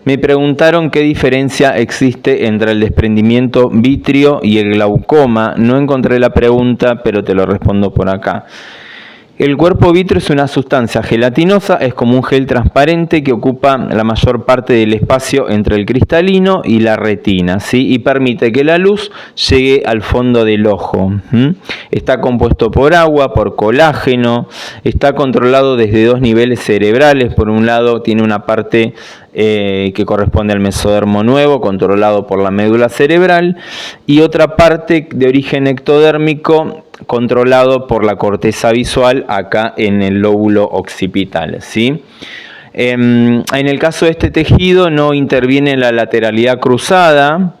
Me preguntaron qué diferencia existe entre el desprendimiento vítreo y el glaucoma. No encontré la pregunta, pero te lo respondo por acá. El cuerpo vítreo es una sustancia gelatinosa, es como un gel transparente que ocupa la mayor parte del espacio entre el cristalino y la retina, ¿sí? Y permite que la luz llegue al fondo del ojo. Está compuesto por agua, por colágeno, está controlado desde dos niveles cerebrales. Por un lado tiene una parte que corresponde al mesodermo nuevo, controlado por la médula cerebral, y otra parte de origen ectodérmico, controlado por la corteza visual acá en el lóbulo occipital, ¿sí? En el caso de este tejido no interviene la lateralidad cruzada,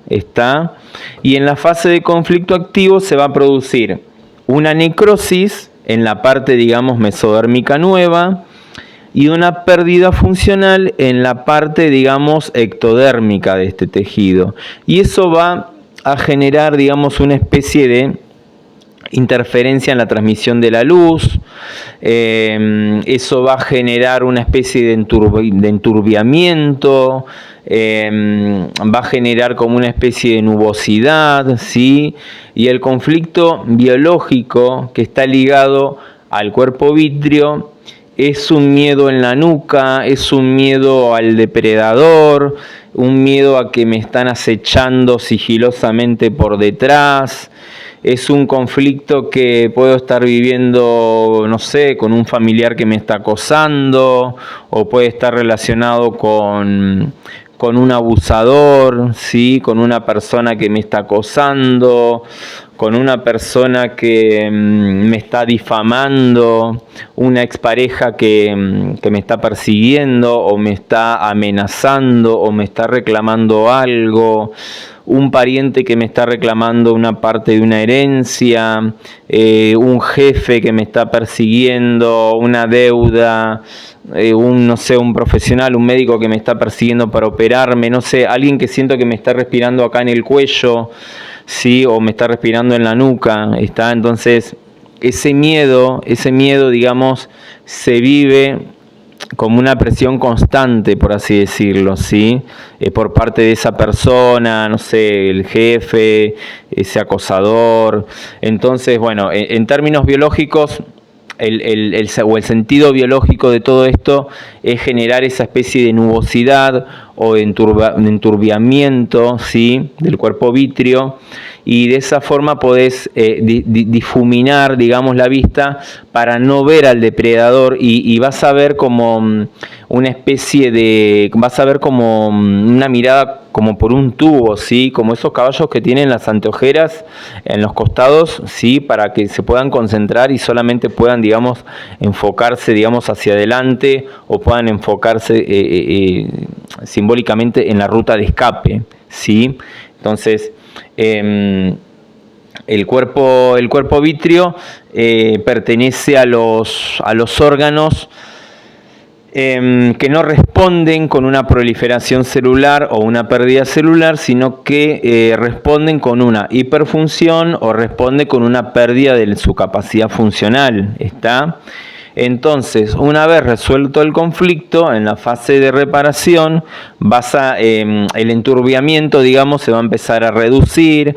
y en la fase de conflicto activo se va a producir una necrosis en la parte, digamos, mesodérmica nueva y una pérdida funcional en la parte, digamos, ectodérmica de este tejido. Y eso va a generar, digamos, una especie de interferencia en la transmisión de la luz. Eso va a generar una especie de enturbiamiento, va a generar como una especie de nubosidad, ¿sí? Y el conflicto biológico que está ligado al cuerpo vítreo es un miedo en la nuca, es un miedo al depredador, un miedo a que me están acechando sigilosamente por detrás. Es un conflicto que puedo estar viviendo, no sé, con un familiar que me está acosando, o puede estar relacionado con un abusador, ¿sí? Con una persona que me está acosando, con una persona que me está difamando, una expareja que me está persiguiendo o me está amenazando o me está reclamando algo, un pariente que me está reclamando una parte de una herencia, un jefe que me está persiguiendo, una deuda, un profesional, un médico que me está persiguiendo para operarme, no sé, alguien que siento que me está respirando acá en el cuello, ¿sí? O me está respirando en la nuca, Entonces, ese miedo, digamos, se vive como una presión constante, por así decirlo, ¿sí? Por parte de esa persona, no sé, el jefe, ese acosador. Entonces, bueno, en términos biológicos, el sentido biológico de todo esto es generar esa especie de nubosidad o de enturbiamiento, ¿sí? Del cuerpo vítreo, y de esa forma podés difuminar, digamos, la vista para no ver al depredador, y vas a ver como una especie de, vas a ver como una mirada como por un tubo, ¿sí? Como esos caballos que tienen las anteojeras en los costados, ¿sí? Para que se puedan concentrar y solamente puedan, digamos, enfocarse, digamos, hacia adelante, o puedan enfocarse simbólicamente en la ruta de escape, ¿sí? Entonces, el cuerpo vítreo pertenece a los órganos que no responden con una proliferación celular o una pérdida celular, sino que responden con una hiperfunción o responde con una pérdida de su capacidad funcional, Entonces, una vez resuelto el conflicto, en la fase de reparación, el enturbiamiento, digamos, se va a empezar a reducir,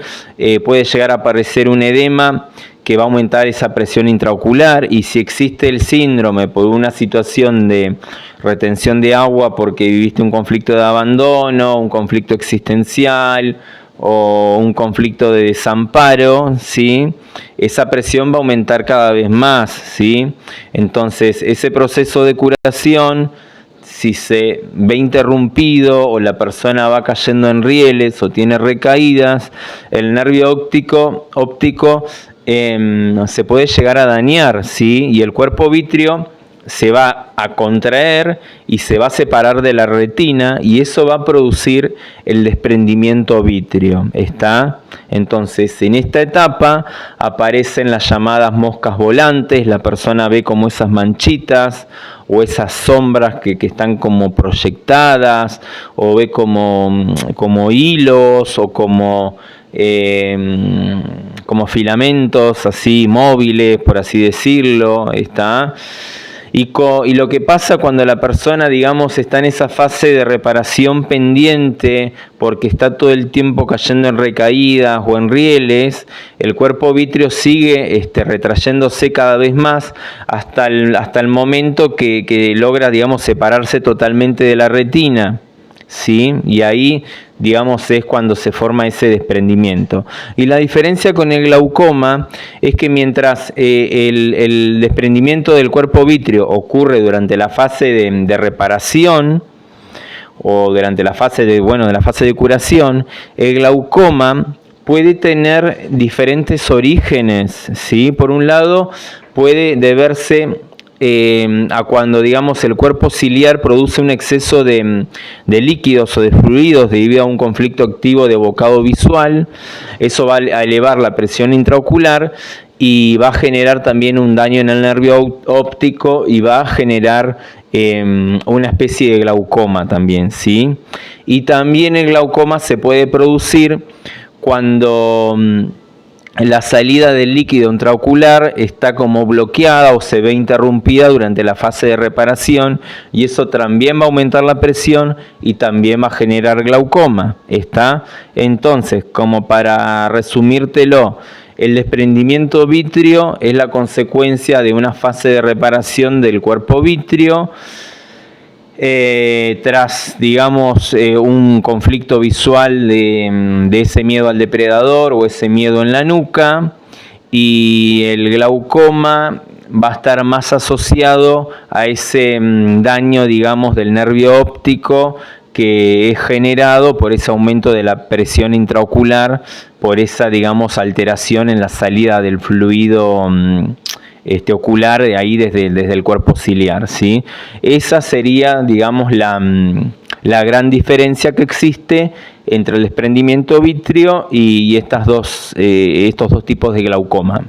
puede llegar a aparecer un edema que va a aumentar esa presión intraocular, y si existe el síndrome por una situación de retención de agua porque viviste un conflicto de abandono, un conflicto existencial o un conflicto de desamparo, ¿sí? Esa presión va a aumentar cada vez más, ¿sí? Entonces, ese proceso de curación, si se ve interrumpido o la persona va cayendo en rieles o tiene recaídas, el nervio óptico se puede llegar a dañar, ¿sí? Y el cuerpo vítreo se va a contraer y se va a separar de la retina, y eso va a producir el desprendimiento vítreo, Entonces, en esta etapa aparecen las llamadas moscas volantes. La persona ve como esas manchitas o esas sombras que están como proyectadas, o ve como hilos o como filamentos así móviles, por así decirlo, Y lo que pasa cuando la persona, digamos, está en esa fase de reparación pendiente, porque está todo el tiempo cayendo en recaídas o en rieles, el cuerpo vítreo sigue retrayéndose cada vez más hasta el momento que logra, digamos, separarse totalmente de la retina, ¿sí? Y ahí, digamos, es cuando se forma ese desprendimiento. Y la diferencia con el glaucoma es que mientras el desprendimiento del cuerpo vítreo ocurre durante la fase de reparación o durante la fase de la fase de curación, el glaucoma puede tener diferentes orígenes, ¿sí? Por un lado, puede deberse a cuando, digamos, el cuerpo ciliar produce un exceso de líquidos o de fluidos debido a un conflicto activo de bocado visual. Eso va a elevar la presión intraocular y va a generar también un daño en el nervio óptico y va a generar una especie de glaucoma también, ¿sí? Y también el glaucoma se puede producir cuando la salida del líquido intraocular está como bloqueada o se ve interrumpida durante la fase de reparación, y eso también va a aumentar la presión y también va a generar glaucoma. ¿Está? Entonces, como para resumírtelo, el desprendimiento vítreo es la consecuencia de una fase de reparación del cuerpo vítreo, tras, digamos, un conflicto visual de ese miedo al depredador o ese miedo en la nuca, y el glaucoma va a estar más asociado a ese daño, digamos, del nervio óptico que es generado por ese aumento de la presión intraocular, por esa, digamos, alteración en la salida del fluido ocular de ahí desde el cuerpo ciliar, ¿sí? Esa sería, digamos, la gran diferencia que existe entre el desprendimiento vítreo y estos dos tipos de glaucoma.